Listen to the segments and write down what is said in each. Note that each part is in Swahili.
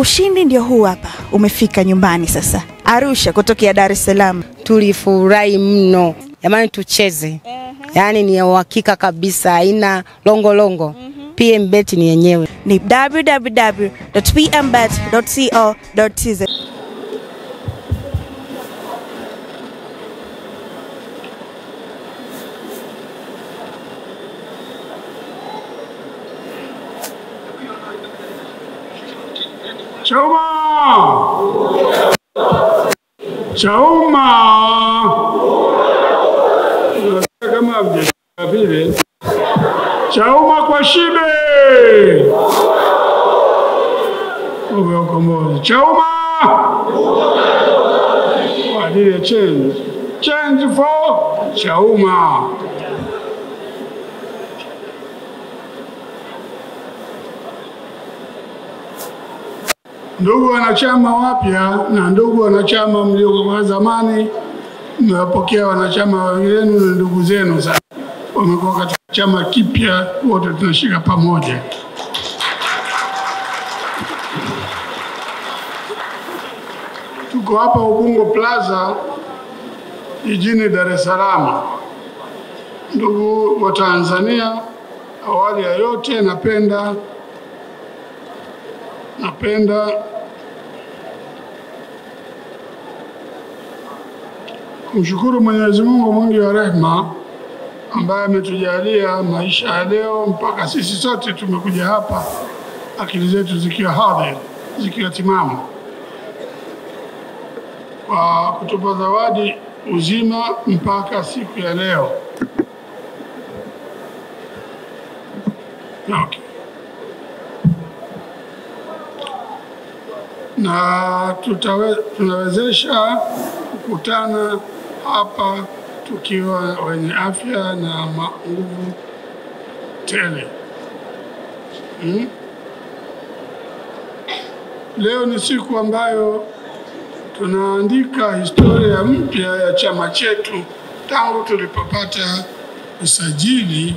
Ushindi ndio huu hapa, umefika nyumbani sasa. Arusha kutokea Dar es Salaam. Tulifurahi mno. Jamani tucheze. Yaani ni uhakika kabisa, haina longo. PMBet ni yenyewe. Ni www.pmbet.co.tz. Chauma! Chauma! Kama vile Chauma kwa shibe! Chauma! Kwa ajili ya change. Change for Chauma! Ndugu wanachama wapya na ndugu wanachama mliokuwa zamani, mmewapokea wanachama wenu na ndugu zenu sasa. Wamekuwa katika chama kipya, wote tunashika pamoja. Tuko hapa Ubungo Plaza jijini Dar es Salaam. Ndugu wa Tanzania, awali ya yote napenda kumshukuru Mwenyezi Mungu mwingi wa rehema ambaye ametujalia maisha ya leo mpaka sisi sote tumekuja hapa, akili zetu zikiwa hadhir, zikiwa timamu, kwa kutupa zawadi uzima mpaka siku ya leo. Okay. Na tunawezesha kukutana hapa tukiwa wenye afya na nguvu tele. Leo ni siku ambayo tunaandika historia mpya ya chama chetu tangu tulipopata usajili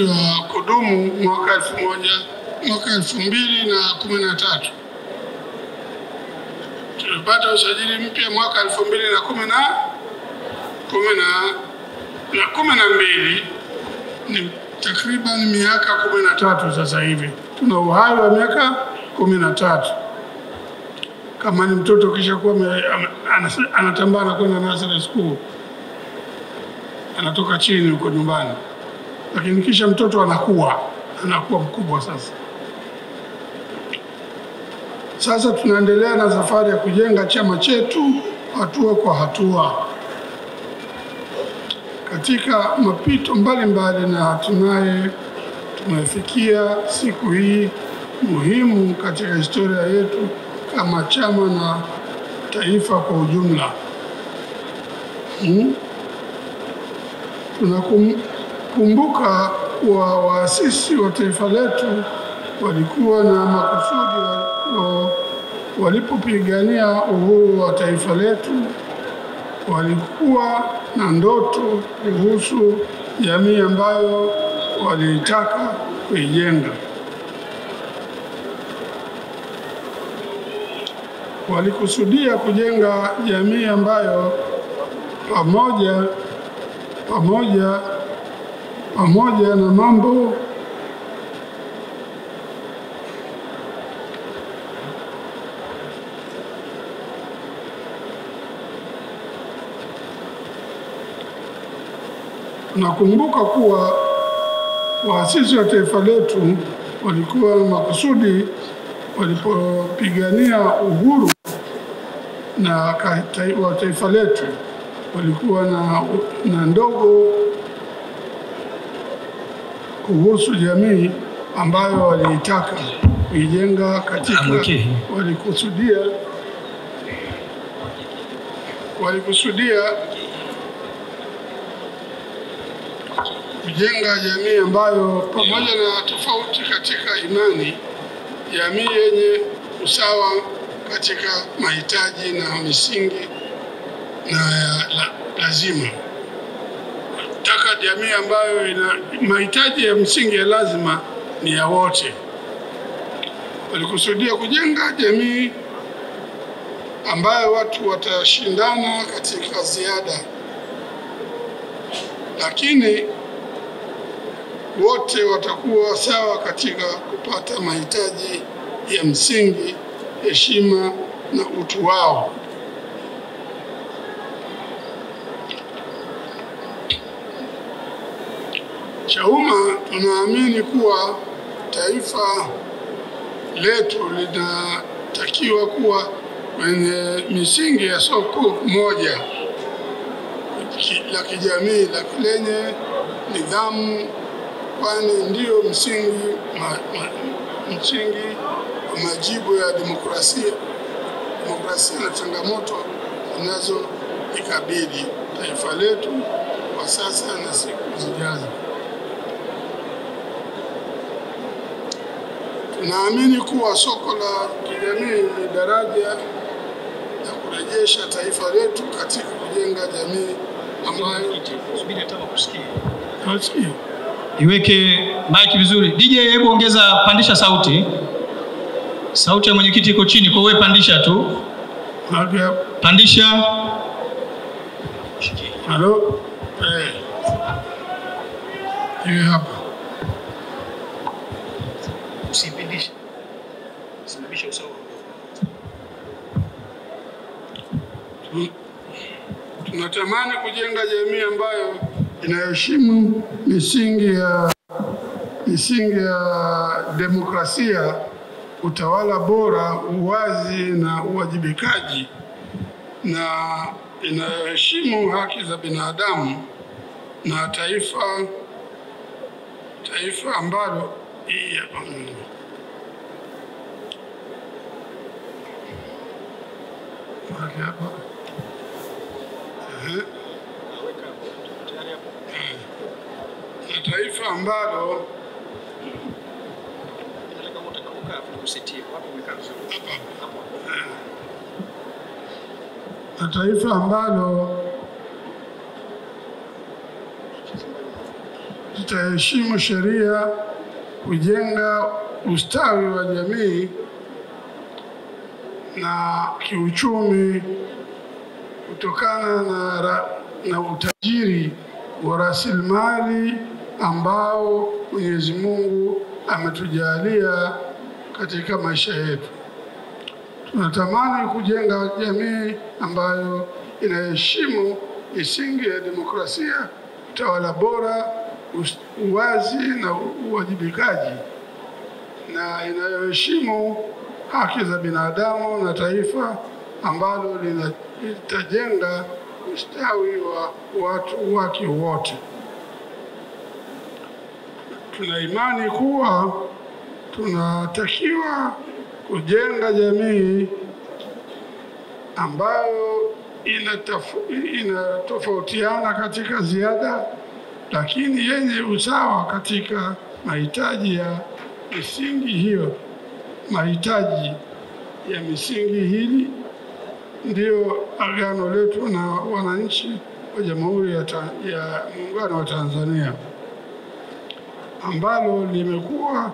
wa kudumu mwaka 2013. Tulipata usajili mpya mwaka 2012. Ni takriban miaka 13 sasa hivi. Tuna uhai wa miaka 13. Kama ni mtoto kisha kuwa anatambaa na kwenda nursery school, anatoka chini huko nyumbani, lakini kisha mtoto anakuwa mkubwa sasa. Sasa tunaendelea na safari ya kujenga chama chetu hatua kwa hatua katika mapito mbalimbali, na hatimaye tumefikia siku hii muhimu katika historia yetu kama chama na taifa kwa ujumla. Tunakumbuka kuwa waasisi wa taifa letu walikuwa na makusudi walipopigania uhuru wa taifa letu. Walikuwa na ndoto kuhusu jamii ambayo walitaka kuijenga. Walikusudia kujenga jamii ambayo pamoja na mambo nakumbuka kuwa waasisi wa taifa letu walikuwa na makusudi walipopigania uhuru wa taifa letu. Walikuwa na ndogo kuhusu jamii ambayo waliitaka kuijenga katika walikusudia kujenga jamii ambayo pamoja na tofauti katika imani, jamii yenye usawa katika mahitaji na misingi na lazima. Taka jamii ambayo ina mahitaji ya msingi ya lazima ni ya wote. walikusudia kujenga jamii ambayo watu watashindana katika ziada, lakini wote watakuwa sawa katika kupata mahitaji ya msingi, heshima na utu wao. Chauma tunaamini kuwa taifa letu linatakiwa kuwa kwenye misingi ya soko moja la kijamii lenye nidhamu, kwani ndio msingi wa majibu ya demokrasia na changamoto zinazoikabili taifa letu kwa sasa na siku zijazo. Tunaamini kuwa soko la kijamii ni daraja la kurejesha taifa letu katika kujenga jamii ambayo iweke mic vizuri. DJ, hebu ongeza, pandisha sauti. Sauti ya mwenyekiti iko chini, kwa wewe pandisha tu. Pandisha. Halo. Hiyo hapa. Usipindishe. Simamisha usawa. Tunatamani kujenga jamii ambayo inaheshimu misingi ya demokrasia, utawala bora, uwazi na uwajibikaji, na inaheshimu haki za binadamu, na taifa ambalo na taifa ambalo litaheshimu sheria, kujenga ustawi wa jamii na kiuchumi kutokana na utajiri wa rasilimali ambao Mwenyezi Mungu ametujalia katika maisha yetu. Tunatamani kujenga jamii ambayo inaheshimu misingi ya demokrasia, utawala bora, uwazi na uwajibikaji, na inayoheshimu haki za binadamu, na taifa ambalo litajenga ustawi wa watu wake wote. Tuna imani kuwa tunatakiwa kujenga jamii ambayo inatofautiana katika ziada, lakini yenye usawa katika mahitaji ya misingi hiyo. Mahitaji ya misingi hili ndio agano letu na wananchi wa Jamhuri ya Muungano wa Tanzania, ambalo limekuwa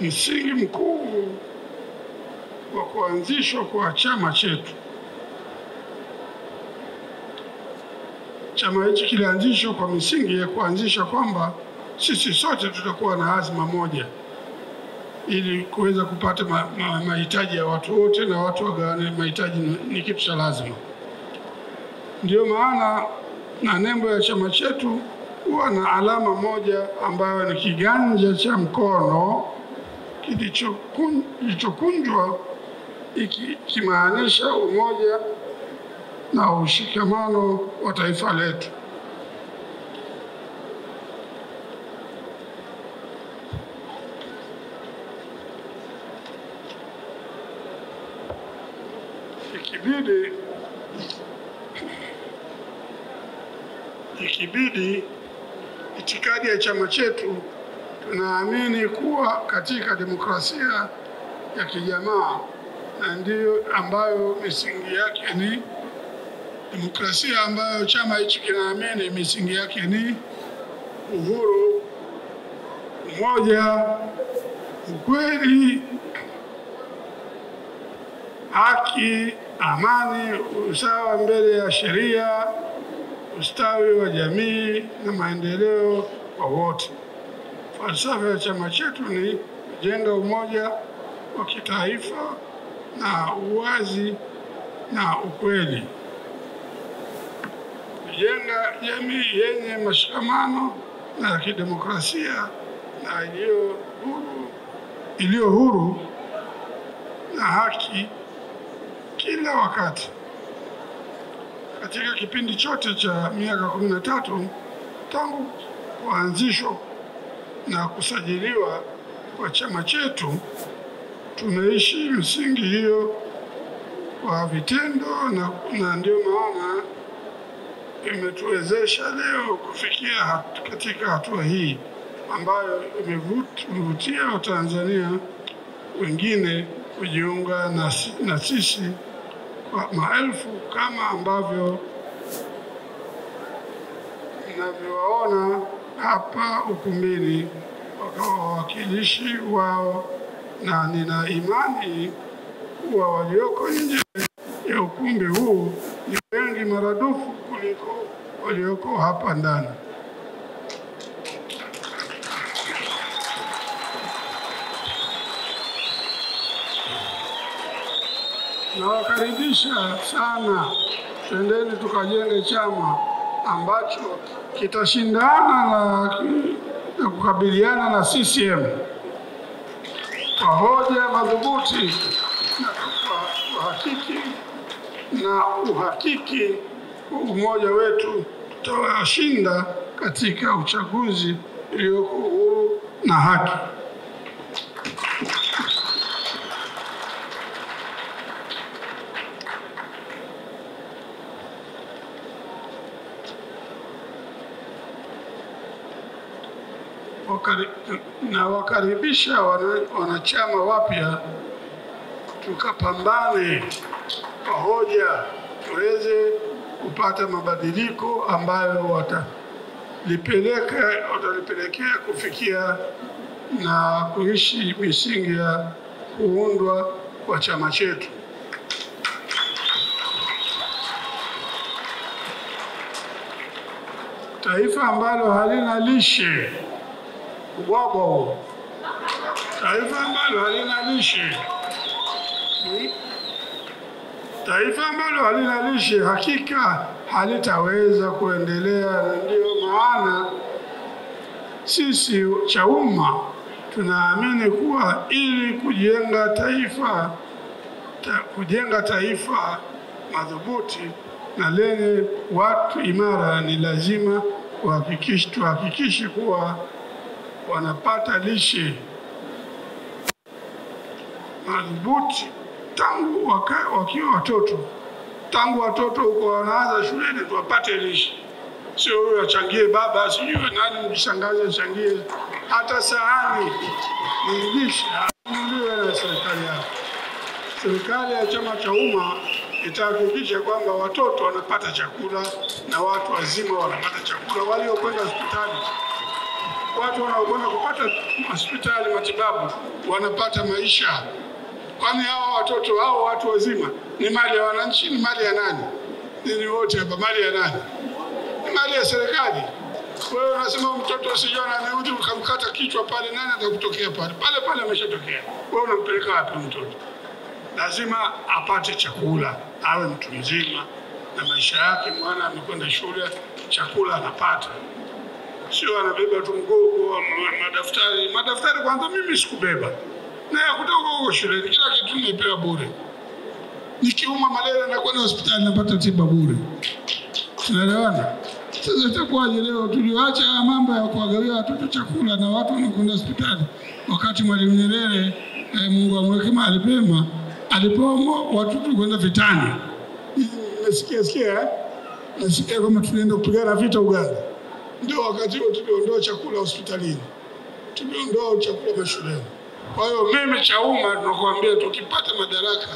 msingi mkuu wa kuanzishwa kwa chama chetu. Chama hichi kilianzishwa kwa misingi ya kuanzisha kwamba sisi sote tutakuwa na azma moja ili kuweza kupata mahitaji ya watu wote, na watu wagawane mahitaji ni kitu cha lazima. Ndio maana na nembo ya chama chetu huwa na alama moja ambayo ni kiganja cha mkono kilichokunjwa, ikimaanisha umoja na ushikamano wa taifa letu. Ikibidi itikadi ya chama chetu, tunaamini kuwa katika demokrasia ya kijamaa, na ndiyo ambayo misingi yake ni demokrasia, ambayo chama hichi kinaamini misingi yake ni uhuru, umoja ukweli, haki, amani, usawa mbele ya sheria, ustawi wa jamii na maendeleo kwa wote. Falsafa ya chama chetu ni kujenga umoja wa kitaifa na uwazi na ukweli, kujenga jamii yenye mashikamano na kidemokrasia na iliyo huru na haki kila wakati. Katika kipindi chote cha miaka 13 tangu kuanzishwa na kusajiliwa kwa chama chetu, tumeishi msingi hiyo kwa vitendo na ndio maana imetuwezesha leo kufikia katika hatua hii ambayo imevutia Watanzania wengine kujiunga na sisi kwa maelfu, kama ambavyo mnavyowaona hapa ukumbini wakawa wawakilishi wao, na nina imani kuwa walioko nje ya ukumbi huu ni wengi maradufu kuliko walioko hapa ndani. Nawakaribisha sana, twendeni tukajenge chama ambacho kitashindana na kukabiliana na CCM kwa hoja madhubuti na uhakiki umoja wetu tutawashinda katika uchaguzi ulioko huru na haki. Nawakaribisha wanachama wapya, tukapambane kwa hoja tuweze kupata mabadiliko ambayo watalipelekea kufikia na kuishi misingi ya kuundwa kwa chama chetu. Taifa ambalo halina lishe, ubwabwa huo. Taifa ambalo halina lishe, taifa ambalo halina lishe hakika halitaweza kuendelea, na ndio maana sisi CHAUMMA tunaamini kuwa ili kujenga taifa madhubuti na lenye watu imara, ni lazima tuhakikishe kuwa wanapata lishe madhubuti tangu wakiwa watoto. Tangu watoto huko wanaanza shuleni tuwapate lishe, sio huyo achangie baba, sijui nani mshangazi achangie, hata sahani ni lishe anunuliwe na serikali yao. Serikali ya chama CHAUMMA itahakikisha kwamba watoto wanapata chakula na watu wazima wanapata chakula, waliokwenda hospitali, watu wanaokwenda kupata hospitali matibabu wanapata maisha. Kwani hao watoto hao watu wazima ni mali ya wananchi, ni mali ya nani? Ni wote hapa, mali ya nani? Ni mali ya serikali. Wewe unasema mtoto usijua na neudi ukamkata kichwa pale, nani atakutokea pale? Pale ameshatokea. Wewe unampeleka wapi mtoto? Lazima apate chakula, awe mtu mzima na maisha yake. Mwana amekwenda shule, chakula anapata, sio anabeba tu mgogo wa madaftari. Kwanza mimi sikubeba na ya kutoka huko shule, kila kitu nimepewa bure. Nikiuma malaria na kwenda hospitali napata tiba bure. Tunaelewana? Sasa itakuwaje leo tuliacha mambo ya kuwagawia watoto chakula na watu wanakwenda hospitali, wakati Mwalimu Nyerere Mungu amweke mahali pema alipoamua watu kwenda vitani? Nasikia kama tulienda kupigana vita Uganda. Ndio wakati huo tuliondoa chakula hospitalini, tuliondoa chakula mashuleni. Kwa hiyo mimi CHAUMMA tunakuambia, tukipata madaraka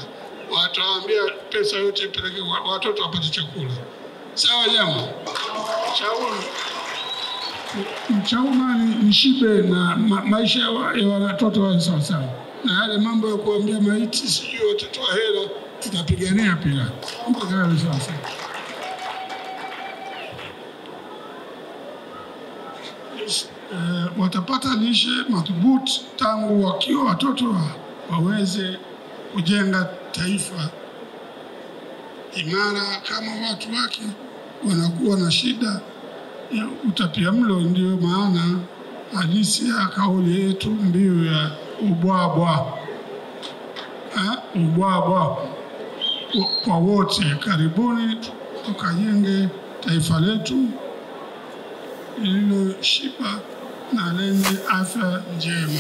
watawaambia pesa yote peleke watoto wapate chakula. Sawa jamaa? Chauma ni shibe na maisha ya watoto wa sawasawa, na yale mambo ya kuambia maiti sijui watatoa hela tutapigania pia mpaka yale sawasawa. Watapata lishe madhubuti tangu wakiwa watoto waweze kujenga taifa imara. Kama watu wake wanakuwa na shida ya utapiamlo, ndio maana halisi ya kauli yetu mbiu ya ubwabwa. Ubwabwa kwa wote. Karibuni tukajenge taifa letu lililoshiba na lenye afya njema.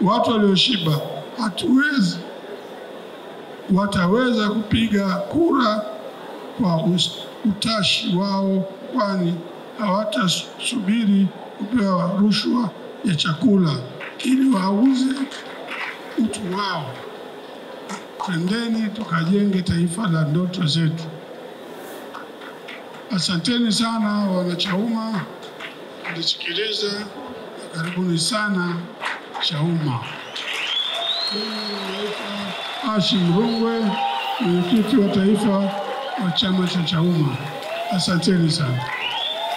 Watu walioshiba hatuwezi wataweza kupiga kura kwa utashi wao, kwani hawatasubiri kupewa rushwa ya chakula ili wauze utu wao. Twendeni tukajenge taifa la ndoto zetu. Asanteni sana wanachauma kusikiliza, na karibuni sana Chauma. Hashim Rungwe, mwenyekiti wa taifa wa chama cha Chauma. Asanteni sana.